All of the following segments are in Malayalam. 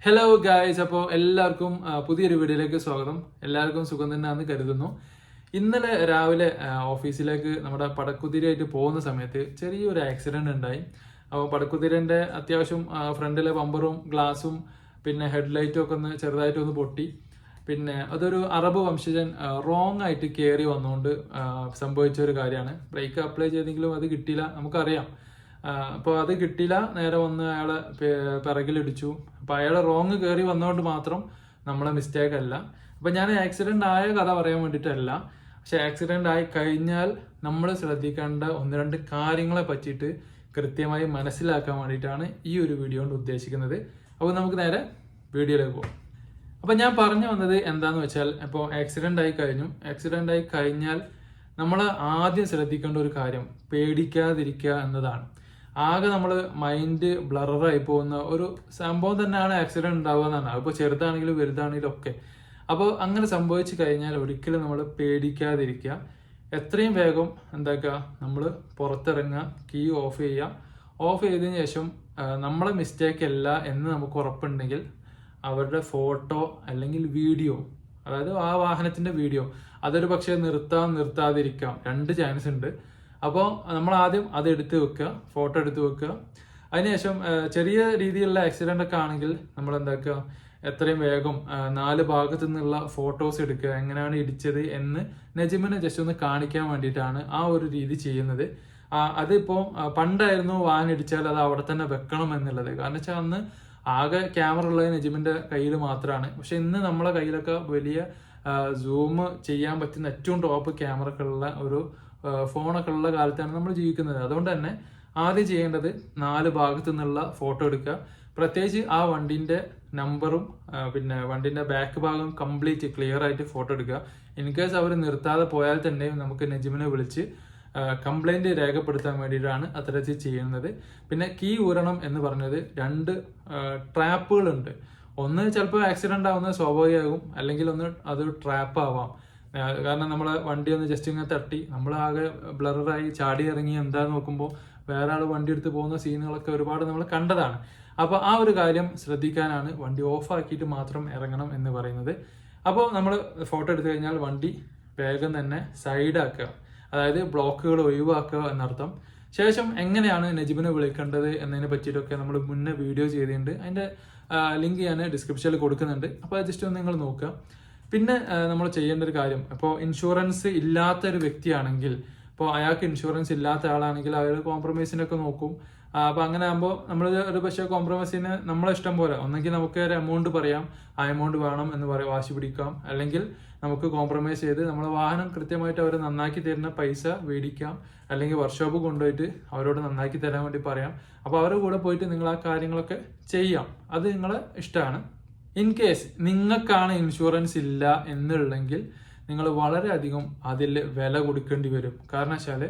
ഹലോ ഗായ്സ്, അപ്പോൾ എല്ലാവർക്കും പുതിയൊരു വീഡിയോയിലേക്ക് സ്വാഗതം. എല്ലാവർക്കും സുഖം തന്നെയാണെന്ന് കരുതുന്നു. ഇന്നലെ രാവിലെ ഓഫീസിലേക്ക് നമ്മുടെ പടക്കുതിരയായിട്ട് പോകുന്ന സമയത്ത് ചെറിയൊരു ആക്സിഡന്റ് ഉണ്ടായി. അപ്പോൾ പടക്കുതിരന്റെ അത്യാവശ്യം ഫ്രണ്ടിലെ ബമ്പറും ഗ്ലാസും പിന്നെ ഹെഡ്ലൈറ്റും ഒക്കെ ഒന്ന് ചെറുതായിട്ടൊന്ന് പൊട്ടി. പിന്നെ അതൊരു അറബ് വംശജൻ റോങ് ആയിട്ട് കയറി വന്നുകൊണ്ട് സംഭവിച്ച ഒരു കാര്യമാണ്. ബ്രേക്ക് അപ്ലൈ ചെയ്തെങ്കിലും അത് കിട്ടിയില്ല, നമുക്കറിയാം. അപ്പോൾ അത് കിട്ടിയില്ല, നേരെ വന്ന് അയാളെ പിറകിലിടിച്ചു. അപ്പോൾ അയാളെ റോങ് കയറി വന്നതുകൊണ്ട് മാത്രം നമ്മളെ മിസ്റ്റേക്ക് അല്ല. അപ്പം ഞാൻ ആക്സിഡന്റ് ആയ കഥ പറയാൻ വേണ്ടിയിട്ടല്ല, പക്ഷെ ആക്സിഡന്റ് ആയി കഴിഞ്ഞാൽ നമ്മൾ ശ്രദ്ധിക്കേണ്ട ഒന്ന് രണ്ട് കാര്യങ്ങളെ പറ്റിയിട്ട് കൃത്യമായി മനസ്സിലാക്കാൻ വേണ്ടിയിട്ടാണ് ഈ ഒരു വീഡിയോ കൊണ്ട് ഉദ്ദേശിക്കുന്നത്. അപ്പോൾ നമുക്ക് നേരെ വീഡിയോയിലേക്ക് പോകാം. അപ്പം ഞാൻ പറഞ്ഞു വന്നത് എന്താണെന്ന് വെച്ചാൽ, ഇപ്പോൾ ആക്സിഡന്റ് ആയി കഴിഞ്ഞാൽ നമ്മൾ ആദ്യം ശ്രദ്ധിക്കേണ്ട ഒരു കാര്യം പേടിക്കാതിരിക്കുക എന്നതാണ്. ആകെ നമ്മൾ മൈൻഡ് ബ്ലറായി പോകുന്ന ഒരു സംഭവം തന്നെയാണ് ആക്സിഡന്റ് ഉണ്ടാവുക എന്നാണ്. അതിപ്പോൾ ചെറുതാണെങ്കിലും വലുതാണെങ്കിലും ഒക്കെ. അപ്പോൾ അങ്ങനെ സംഭവിച്ചു കഴിഞ്ഞാൽ ഒരിക്കലും നമ്മൾ പേടിക്കാതിരിക്കുക. എത്രയും വേഗം എന്താക്കുക, നമ്മൾ പുറത്തിറങ്ങുക, കീ ഓഫ് ചെയ്യുക. ഓഫ് ചെയ്തതിന് ശേഷം നമ്മളെ മിസ്റ്റേക്ക് അല്ല എന്ന് നമുക്ക് ഉറപ്പുണ്ടെങ്കിൽ അവരുടെ ഫോട്ടോ അല്ലെങ്കിൽ വീഡിയോ, അതായത് ആ വാഹനത്തിന്റെ വീഡിയോ, അതൊരു പക്ഷേ നിർത്താതിരിക്കാം, രണ്ട് ചാൻസ് ഉണ്ട്. അപ്പോൾ നമ്മൾ ആദ്യം അത് എടുത്ത് വെക്കുക, ഫോട്ടോ എടുത്ത് വെക്കുക. അതിനുശേഷം ചെറിയ രീതിയിലുള്ള ആക്സിഡന്റ് ഒക്കെ ആണെങ്കിൽ നമ്മൾ എന്താക്കുക, എത്രയും വേഗം 4 ഭാഗത്തു നിന്നുള്ള ഫോട്ടോസ് എടുക്കുക, എങ്ങനെയാണ് ഇടിച്ചത് എന്ന് നജിമിനെ ജസ്റ്റ് ഒന്ന് കാണിക്കാൻ വേണ്ടിയിട്ടാണ് ആ ഒരു രീതി ചെയ്യുന്നത്. അതിപ്പോൾ പണ്ടായിരുന്നു വാഹനം ഇടിച്ചാൽ അത് അവിടെ തന്നെ വെക്കണം എന്നുള്ളത്. കാരണം വെച്ചാൽ അന്ന് ആകെ ക്യാമറ ഉള്ളത് നജിമിന്റെ കയ്യിൽ മാത്രമാണ്. പക്ഷെ ഇന്ന് നമ്മളെ കയ്യിലൊക്കെ വലിയ സൂം ചെയ്യാൻ പറ്റുന്ന ഏറ്റവും ടോപ്പ് ക്യാമറ ഉള്ള ഒരു ഫോണൊക്കെ ഉള്ള കാലത്താണ് നമ്മൾ ജീവിക്കുന്നത്. അതുകൊണ്ട് തന്നെ ആദ്യം ചെയ്യേണ്ടത് 4 ഭാഗത്തു നിന്നുള്ള ഫോട്ടോ എടുക്കുക. പ്രത്യേകിച്ച് ആ വണ്ടിന്റെ നമ്പറും പിന്നെ വണ്ടിന്റെ ബാക്ക് ഭാഗം കംപ്ലീറ്റ് ക്ലിയർ ആയിട്ട് ഫോട്ടോ എടുക്കുക. ഇൻ കേസ് അവർ നിർത്താതെ പോയാൽ തന്നെ നമുക്ക് നജിമിനെ വിളിച്ച് കംപ്ലൈന്റ് രേഖപ്പെടുത്താൻ വേണ്ടിയിട്ടാണ് അത്തരത്തിൽ ചെയ്യുന്നത്. പിന്നെ കീ ഊരണം എന്ന് പറഞ്ഞത് 2 ട്രാപ്പുകളുണ്ട്. ഒന്ന് ചിലപ്പോൾ ആക്സിഡന്റ് ആവുന്നത് സ്വാഭാവികമാകും, അല്ലെങ്കിൽ ഒന്ന് അത് ട്രാപ്പ് ആവാം. കാരണം നമ്മളെ വണ്ടി ഒന്ന് ജസ്റ്റ് ഇങ്ങനെ തട്ടി നമ്മളാകെ ബ്ലറായി ചാടി ഇറങ്ങി എന്താന്ന് നോക്കുമ്പോൾ വേറെ ആൾ വണ്ടി എടുത്ത് പോകുന്ന സീനുകളൊക്കെ ഒരുപാട് നമ്മൾ കണ്ടതാണ്. അപ്പോൾ ആ ഒരു കാര്യം ശ്രദ്ധിക്കാനാണ് വണ്ടി ഓഫ് ആക്കിയിട്ട് മാത്രം ഇറങ്ങണം എന്ന് പറയുന്നത്. അപ്പോൾ നമ്മൾ ഫോട്ടോ എടുത്തു കഴിഞ്ഞാൽ വണ്ടി വേഗം തന്നെ സൈഡാക്കുക, അതായത് ബ്ലോക്കുകൾ ഒഴിവാക്കുക എന്നർത്ഥം. ശേഷം എങ്ങനെയാണ് നജിബിനെ വിളിക്കേണ്ടത് എന്നതിനെ പറ്റിയിട്ടൊക്കെ നമ്മൾ മുന്നേ വീഡിയോ ചെയ്തിട്ടുണ്ട്. അതിൻ്റെ ലിങ്ക് ഞാൻ ഡിസ്ക്രിപ്ഷനിൽ കൊടുക്കുന്നുണ്ട്. അപ്പോൾ ജസ്റ്റ് ഒന്ന് നിങ്ങൾ നോക്കുക. പിന്നെ നമ്മൾ ചെയ്യേണ്ട ഒരു കാര്യം, ഇപ്പോൾ ഇൻഷുറൻസ് ഇല്ലാത്ത ഒരു വ്യക്തിയാണെങ്കിൽ, ഇപ്പോൾ അയാൾക്ക് ഇൻഷുറൻസ് ഇല്ലാത്ത ആളാണെങ്കിൽ അയാൾ കോംപ്രമൈസിനൊക്കെ നോക്കും. അപ്പോൾ അങ്ങനെ ആകുമ്പോൾ നമ്മൾ ഒരു പക്ഷേ കോംപ്രമൈസിന് നമ്മളെ ഇഷ്ടം പോലെ ഒന്നെങ്കിൽ നമുക്ക് ഒരു എമൗണ്ട് പറയാം, ആ എമൗണ്ട് വേണം എന്ന് വാശി പിടിക്കാം, അല്ലെങ്കിൽ നമുക്ക് കോംപ്രമൈസ് ചെയ്ത് നമ്മളെ വാഹനം കൃത്യമായിട്ട് അവർ നന്നാക്കി തരുന്ന പൈസ മേടിക്കാം, അല്ലെങ്കിൽ വർക്ക്ഷോപ്പ് കൊണ്ടുപോയിട്ട് അവരോട് നന്നാക്കി തരാൻ വേണ്ടി പറയാം. അപ്പോൾ അവരുടെ കൂടെ പോയിട്ട് നിങ്ങൾ ആ കാര്യങ്ങളൊക്കെ ചെയ്യാം, അത് നിങ്ങളെ ഇഷ്ടമാണ്. ഇൻ കേസ് നിങ്ങൾക്കാണ് ഇൻഷുറൻസ് ഇല്ല എന്നുള്ളെങ്കിൽ നിങ്ങൾ വളരെയധികം അതിൽ വില കൊടുക്കേണ്ടി വരും. കാരണം വെച്ചാൽ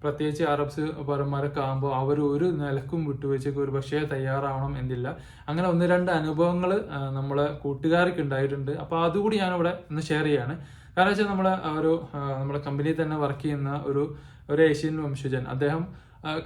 പ്രത്യേകിച്ച് അറബ്സ് പരന്മാരൊക്കെ ആകുമ്പോൾ അവർ ഒരു നിലക്കും വിട്ടുവെച്ചേക്ക് ഒരു പക്ഷേ തയ്യാറാവണം എന്നില്ല. അങ്ങനെ 1-2 അനുഭവങ്ങൾ നമ്മളെ കൂട്ടുകാർക്ക് ഉണ്ടായിട്ടുണ്ട്. അപ്പോൾ അതുകൂടി ഞാനിവിടെ ഒന്ന് ഷെയർ ചെയ്യാണ്. കാരണം വെച്ചാൽ നമ്മുടെ കമ്പനിയിൽ തന്നെ വർക്ക് ചെയ്യുന്ന ഒരു ഏഷ്യൻ വംശജൻ, അദ്ദേഹം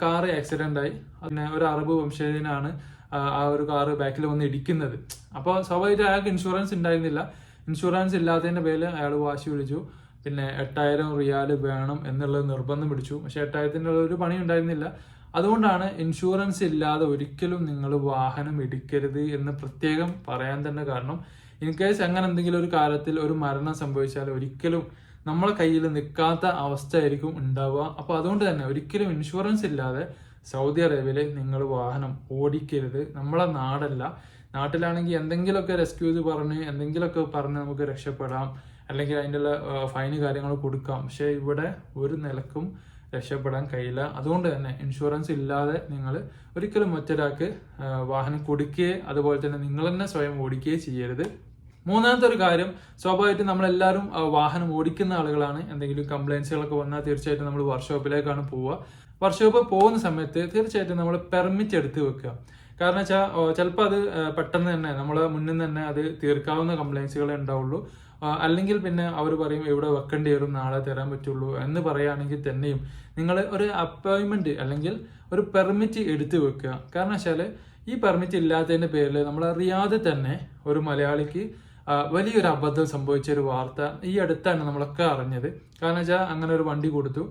കാറ് ആക്സിഡന്റ് ആയി. പിന്നെ ഒരു അറബ് വംശജനാണ് ആ ഒരു കാറ് ബാക്കിൽ വന്ന് ഇടിക്കുന്നത്. അപ്പോൾ സ്വാഭാവികമായിട്ട് അയാൾക്ക് ഇൻഷുറൻസ് ഉണ്ടായിരുന്നില്ല. ഇൻഷുറൻസ് ഇല്ലാത്തതിന്റെ പേരിൽ അയാൾ വാശി പിടിച്ചു. പിന്നെ 8000 റിയാൽ വേണം എന്നുള്ളത് നിർബന്ധം പിടിച്ചു. പക്ഷെ 8000-ന്റെ ഒരു പണി ഉണ്ടായിരുന്നില്ല. അതുകൊണ്ടാണ് ഇൻഷുറൻസ് ഇല്ലാതെ ഒരിക്കലും നിങ്ങൾ വാഹനം ഇടിക്കരുത് എന്ന് പ്രത്യേകം പറയാൻ തന്നെ കാരണം. ഇൻ കേസ് അങ്ങനെ എന്തെങ്കിലും ഒരു കാലത്തിൽ ഒരു മരണം സംഭവിച്ചാൽ ഒരിക്കലും നമ്മളെ കയ്യിൽ നിൽക്കാത്ത അവസ്ഥ ആയിരിക്കും ഉണ്ടാവുക. അപ്പോൾ അതുകൊണ്ട് തന്നെ ഒരിക്കലും ഇൻഷുറൻസ് ഇല്ലാതെ സൗദി അറേബ്യയിൽ നിങ്ങൾ വാഹനം ഓടിക്കരുത്. നമ്മളെ നാടല്ല. നാട്ടിലാണെങ്കിൽ എന്തെങ്കിലുമൊക്കെ റെസ്ക്യൂസ് എന്തെങ്കിലുമൊക്കെ പറഞ്ഞ് നമുക്ക് രക്ഷപ്പെടാം, അല്ലെങ്കിൽ അതിൻ്റെ ഫൈന് കാര്യങ്ങൾ കൊടുക്കാം. പക്ഷെ ഇവിടെ ഒരു നിലക്കും രക്ഷപ്പെടാൻ കഴിയില്ല. അതുകൊണ്ട് തന്നെ ഇൻഷുറൻസ് ഇല്ലാതെ നിങ്ങൾ ഒരിക്കലും മറ്റൊരാൾക്ക് വാഹനം കൊടുക്കുകയോ അതുപോലെ തന്നെ നിങ്ങൾ തന്നെ സ്വയം ഓടിക്കുകയോ ചെയ്യരുത്. മൂന്നാമത്തെ ഒരു കാര്യം, സ്വാഭാവികമായിട്ടും നമ്മളെല്ലാവരും വാഹനം ഓടിക്കുന്ന ആളുകളാണ്. എന്തെങ്കിലും കംപ്ലൈൻസുകളൊക്കെ വന്നാൽ തീർച്ചയായിട്ടും നമ്മൾ വർക്ക്ഷോപ്പിലേക്കാണ് പോവുക. വർക്ക്ഷോപ്പ് പോകുന്ന സമയത്ത് തീർച്ചയായിട്ടും നമ്മൾ പെർമിറ്റ് എടുത്ത് വെക്കുക. കാരണം വെച്ചാൽ ചിലപ്പോൾ അത് പെട്ടെന്ന് തന്നെ നമ്മളെ മുന്നിൽ തന്നെ അത് തീർക്കാവുന്ന കംപ്ലൈൻസുകളെ ഉണ്ടാവുള്ളൂ. അല്ലെങ്കിൽ പിന്നെ അവർ പറയും ഇവിടെ വെക്കേണ്ടി വരും, നാളെ തരാൻ പറ്റുള്ളൂ എന്ന് പറയുകയാണെങ്കിൽ തന്നെയും നിങ്ങൾ ഒരു അപ്പോയിൻമെന്റ് അല്ലെങ്കിൽ ഒരു പെർമിറ്റ് എടുത്ത് വെക്കുക. കാരണം വെച്ചാൽ ഈ പെർമിറ്റ് ഇല്ലാത്തതിന്റെ പേരിൽ നമ്മൾ റിയാദിൽ തന്നെ ഒരു മലയാളിക്ക് വലിയൊരു അബദ്ധം സംഭവിച്ച ഒരു വാർത്ത ഈ അടുത്താണ് നമ്മളൊക്കെ അറിഞ്ഞത്. കാരണം വെച്ചാൽ അങ്ങനെ ഒരു വണ്ടി കൊടുത്തു,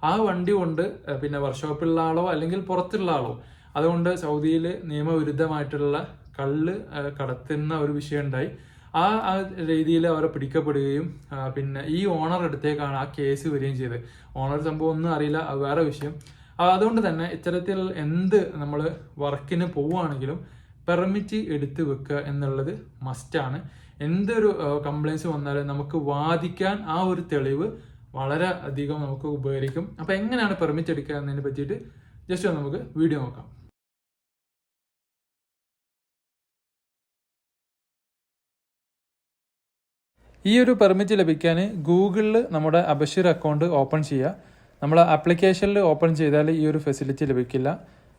ആ വണ്ടി കൊണ്ട് പിന്നെ വർക്ക്ഷോപ്പിലുള്ള ആളോ അല്ലെങ്കിൽ പുറത്തുള്ള ആളോ അതുകൊണ്ട് സൗദിയിൽ നിയമവിരുദ്ധമായിട്ടുള്ള കള്ള് കടത്തുന്ന ഒരു വിഷയം ഉണ്ടായി. ആ രീതിയിൽ അവരെ പിടിക്കപ്പെടുകയും പിന്നെ ഈ ഓണർ അടുത്തേക്കാണ് ആ കേസ് വരികയും ചെയ്തത്. ഓണർ സംഭവം ഒന്നും അറിയില്ല, അത് വേറെ വിഷയം. അതുകൊണ്ട് തന്നെ ഇത്തരത്തിൽ എന്ത് നമ്മൾ വർക്കിന് പോവുകയാണെങ്കിലും പെർമിറ്റ് എടുത്ത് വെക്കുക എന്നുള്ളത് മസ്റ്റാണ്. എന്തൊരു കംപ്ലൈൻസ് വന്നാലും നമുക്ക് വാദിക്കാൻ ആ ഒരു തെളിവ് വളരെ അധികം നമുക്ക് ഉപകരിക്കും. അപ്പം എങ്ങനെയാണ് പെർമിറ്റ് എടുക്കുക എന്നതിനെ പറ്റിയിട്ട് ജസ്റ്റ് നമുക്ക് വീഡിയോ നോക്കാം. ഈ ഒരു പെർമിറ്റ് ലഭിക്കാൻ ഗൂഗിളിൽ നമ്മുടെ അബഷീർ അക്കൗണ്ട് ഓപ്പൺ ചെയ്യുക. നമ്മൾ ആപ്ലിക്കേഷനിൽ ഓപ്പൺ ചെയ്താൽ ഈ ഒരു ഫെസിലിറ്റി ലഭിക്കില്ല.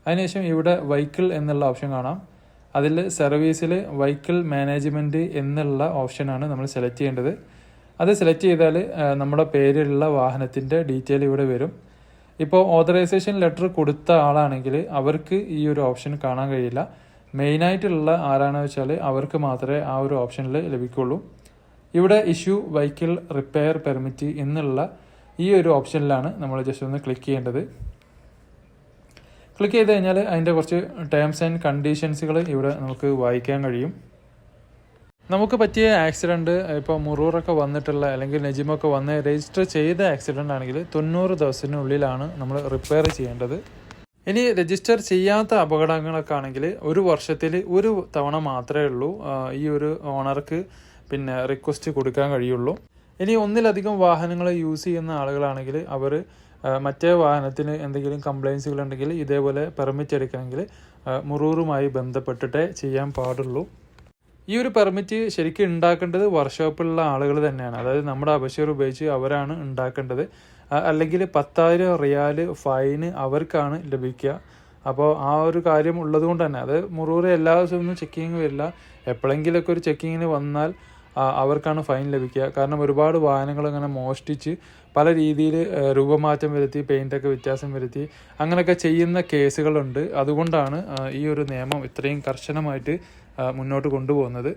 അതിനുശേഷം ഇവിടെ വെഹിക്കിൾ എന്നുള്ള ഓപ്ഷൻ കാണാം. അതിൽ സർവീസിൽ വെഹിക്കിൾ മാനേജ്മെൻറ്റ് എന്നുള്ള ഓപ്ഷനാണ് നമ്മൾ സെലക്ട് ചെയ്യേണ്ടത്. അത് സെലക്ട് ചെയ്താൽ നമ്മുടെ പേരിലുള്ള വാഹനത്തിൻ്റെ ഡീറ്റെയിൽ ഇവിടെ വരും. ഇപ്പോൾ ഓതറൈസേഷൻ ലെറ്റർ കൊടുത്ത ആളാണെങ്കിൽ അവർക്ക് ഈ ഒരു ഓപ്ഷൻ കാണാൻ കഴിയില്ല. മെയിനായിട്ടുള്ള ആരാണെന്ന് വെച്ചാൽ അവർക്ക് മാത്രമേ ആ ഒരു ഓപ്ഷനിൽ ലഭിക്കുള്ളൂ. ഇവിടെ ഇഷ്യൂ വെഹിക്കിൾ റിപ്പയർ പെർമിറ്റ് എന്നുള്ള ഈ ഒരു ഓപ്ഷനിലാണ് നമ്മൾ ജസ്റ്റ് ഒന്ന് ക്ലിക്ക് ചെയ്യേണ്ടത്. ക്ലിക്ക് ചെയ്ത് കഴിഞ്ഞാൽ അതിൻ്റെ കുറച്ച് ടേംസ് ആൻഡ് കണ്ടീഷൻസുകൾ ഇവിടെ നമുക്ക് വായിക്കാൻ കഴിയും. നമുക്ക് പറ്റിയ ആക്സിഡൻറ്റ് ഇപ്പോൾ മുറൂറൊക്കെ വന്നിട്ടുള്ള അല്ലെങ്കിൽ നജിമൊക്കെ വന്ന് രജിസ്റ്റർ ചെയ്ത ആക്സിഡൻ്റ് ആണെങ്കിൽ 90 ദിവസത്തിനുള്ളിലാണ് നമ്മൾ റിപ്പയർ ചെയ്യേണ്ടത്. ഇനി രജിസ്റ്റർ ചെയ്യാത്ത അപകടങ്ങളൊക്കെ ആണെങ്കിൽ 1 വർഷത്തിൽ 1 തവണ മാത്രമേ ഉള്ളൂ ഈ ഒരു ഓണർക്ക് പിന്നെ റിക്വസ്റ്റ് കൊടുക്കാൻ കഴിയുള്ളൂ. ഇനി ഒന്നിലധികം വാഹനങ്ങൾ യൂസ് ചെയ്യുന്ന ആളുകളാണെങ്കിൽ അവർ മറ്റേ വാഹനത്തിന് എന്തെങ്കിലും കംപ്ലൈൻസുകൾ ഉണ്ടെങ്കിൽ ഇതേപോലെ പെർമിറ്റ് എടുക്കണമെങ്കിൽ മുറൂറുമായി ബന്ധപ്പെട്ടിട്ടേ ചെയ്യാൻ പാടുള്ളൂ. ഈ ഒരു പെർമിറ്റ് ശരിക്കും ഉണ്ടാക്കേണ്ടത് വർക്ക്ഷോപ്പിലുള്ള ആളുകൾ തന്നെയാണ്. അതായത് നമ്മുടെ അബഷീർ ഉപയോഗിച്ച് അവരാണ് ഉണ്ടാക്കേണ്ടത്. അല്ലെങ്കിൽ 10,000 റിയാൽ ഫൈന് അവർക്കാണ് ലഭിക്കുക. അപ്പോൾ ആ ഒരു കാര്യം ഉള്ളത് കൊണ്ട് തന്നെ അത് മുറൂറ് എല്ലാ ദിവസവും ചെക്കിങ് വരില്ല. എപ്പോഴെങ്കിലൊക്കെ ഒരു ചെക്കിങ്ങിന് വന്നാൽ അവർക്കാണ് ഫൈൻ ലഭിക്കുക. കാരണം ഒരുപാട് വാഹനങ്ങൾ അങ്ങനെ മോഷ്ടിച്ച് പല രീതിയിൽ രൂപമാറ്റം വരുത്തി പെയിൻ്റൊക്കെ വ്യത്യാസം വരുത്തി അങ്ങനെയൊക്കെ ചെയ്യുന്ന കേസുകളുണ്ട്. അതുകൊണ്ടാണ് ഈ ഒരു നിയമം ഇത്രയും കർശനമായിട്ട് മുന്നോട്ട് കൊണ്ടുപോകുന്നത്.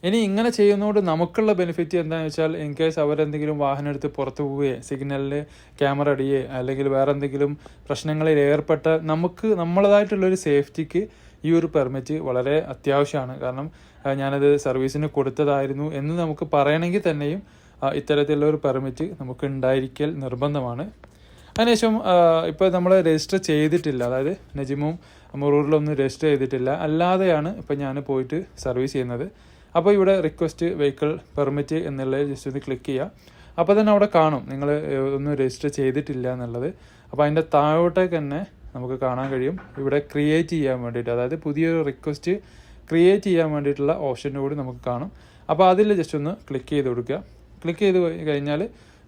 ഇനി ഇങ്ങനെ ചെയ്യുന്നതുകൊണ്ട് നമുക്കുള്ള ബെനിഫിറ്റ് എന്താണെന്ന് വെച്ചാൽ ഇൻ കേസ് അവരെന്തെങ്കിലും വാഹനം എടുത്ത് പുറത്ത് പോവുകയോ സിഗ്നലിൽ ക്യാമറ അടിയേ അല്ലെങ്കിൽ വേറെ എന്തെങ്കിലും പ്രശ്നങ്ങളിൽ ഏർപ്പെട്ട നമുക്ക് നമ്മളതായിട്ടുള്ളൊരു സേഫ്റ്റിക്ക് ഈ ഒരു പെർമിറ്റ് വളരെ അത്യാവശ്യമാണ്. കാരണം ഞാനത് സർവീസിന് കൊടുത്തതായിരുന്നു എന്ന് നമുക്ക് പറയണമെങ്കിൽ തന്നെയും ഇത്തരത്തിലുള്ള ഒരു പെർമിറ്റ് നമുക്ക് ഉണ്ടായിരിക്കൽ നിർബന്ധമാണ്. അതിനുശേഷം ഇപ്പോൾ നമ്മൾ രജിസ്റ്റർ ചെയ്തിട്ടില്ല, അതായത് നജിമും മുറൂറിലൊന്നും രജിസ്റ്റർ ചെയ്തിട്ടില്ല, അല്ലാതെയാണ് ഇപ്പോൾ ഞാൻ പോയിട്ട് സർവീസ് ചെയ്യുന്നത്. അപ്പോൾ ഇവിടെ റിക്വസ്റ്റ് വെഹിക്കിൾ പെർമിറ്റ് എന്നുള്ളത് ജസ്റ്റ് ഒന്ന് ക്ലിക്ക് ചെയ്യുക. അപ്പോൾ തന്നെ അവിടെ കാണും നിങ്ങൾ ഒന്നും രജിസ്റ്റർ ചെയ്തിട്ടില്ല എന്നുള്ളത്. അപ്പോൾ അതിൻ്റെ താഴോട്ടേക്ക് തന്നെ നമുക്ക് കാണാൻ കഴിയും ഇവിടെ ക്രിയേറ്റ് ചെയ്യാൻ വേണ്ടിയിട്ട്, അതായത് പുതിയൊരു റിക്വസ്റ്റ് ക്രിയേറ്റ് ചെയ്യാൻ വേണ്ടിയിട്ടുള്ള ഓപ്ഷൻ്റെ കൂടി നമുക്ക് കാണും. അപ്പോൾ അതിൽ ജസ്റ്റ് ഒന്ന് ക്ലിക്ക് ചെയ്ത് കൊടുക്കുക. ക്ലിക്ക് ചെയ്ത് കഴിഞ്ഞാൽ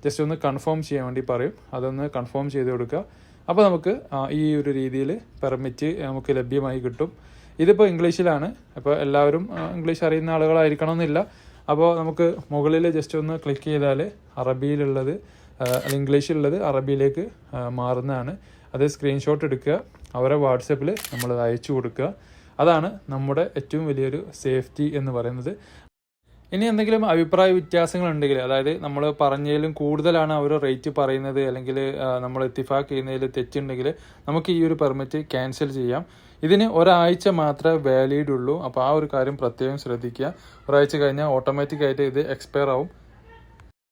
ജസ്റ്റ് ഒന്ന് കൺഫേം ചെയ്യാൻ വേണ്ടി പറയും, അതൊന്ന് കൺഫേം ചെയ്ത് കൊടുക്കുക. അപ്പോൾ നമുക്ക് ഈ ഒരു രീതിയിൽ പെർമിറ്റ് നമുക്ക് ലഭ്യമായി കിട്ടും. ഇതിപ്പോൾ ഇംഗ്ലീഷിലാണ്, അപ്പോൾ എല്ലാവരും ഇംഗ്ലീഷ് അറിയുന്ന ആളുകളായിരിക്കണം എന്നില്ല. അപ്പോൾ നമുക്ക് മുകളിൽ ജസ്റ്റ് ഒന്ന് ക്ലിക്ക് ചെയ്താൽ അറബിയിലുള്ളത് അല്ലെങ്കിൽ ഇംഗ്ലീഷിലുള്ളത് അറബിയിലേക്ക് മാറുന്നതാണ്. അത് സ്ക്രീൻഷോട്ട് എടുക്കുക, അവരെ വാട്സപ്പിൽ നമ്മൾ അയച്ചു കൊടുക്കുക. അതാണ് നമ്മുടെ ഏറ്റവും വലിയൊരു സേഫ്റ്റി എന്ന് പറയുന്നത്. ഇനി എന്തെങ്കിലും അഭിപ്രായ വ്യത്യാസങ്ങളുണ്ടെങ്കിൽ, അതായത് നമ്മൾ പറഞ്ഞതിലും കൂടുതലാണ് അവർ റേറ്റ് പറയുന്നത് അല്ലെങ്കിൽ നമ്മൾ ഇത്തിഫാക്ക് ചെയ്യുന്നതിൽ തെറ്റുണ്ടെങ്കിൽ നമുക്ക് ഈ ഒരു പെർമിറ്റ് ക്യാൻസൽ ചെയ്യാം. ഇതിന് ഒരാഴ്ച മാത്രമേ വാലിഡ് ഉള്ളൂ. അപ്പോൾ ആ ഒരു കാര്യം പ്രത്യേകം ശ്രദ്ധിക്കുക. ഒരാഴ്ച കഴിഞ്ഞാൽ ഓട്ടോമാറ്റിക്കായിട്ട് ഇത് എക്സ്പയർ ആവും.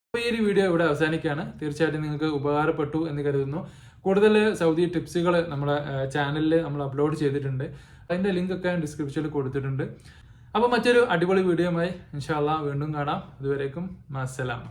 അപ്പോൾ ഈ ഒരു വീഡിയോ ഇവിടെ അവസാനിക്കുകയാണ്. തീർച്ചയായിട്ടും നിങ്ങൾക്ക് ഉപകാരപ്പെട്ടു എന്ന് കരുതുന്നു. കൂടുതൽ സൗദി ടിപ്സുകൾ നമ്മുടെ ചാനലിൽ നമ്മൾ അപ്ലോഡ് ചെയ്തിട്ടുണ്ട്. അതിൻ്റെ ലിങ്ക് ഒക്കെ ഡിസ്ക്രിപ്ഷനിൽ കൊടുത്തിട്ടുണ്ട്. അപ്പോൾ മറ്റൊരു അടിപൊളി വീഡിയോയുമായി ഇൻഷാ അല്ലാഹ് വീണ്ടും കാണാം. അതുവരേക്കും മഅസ്സലാമ.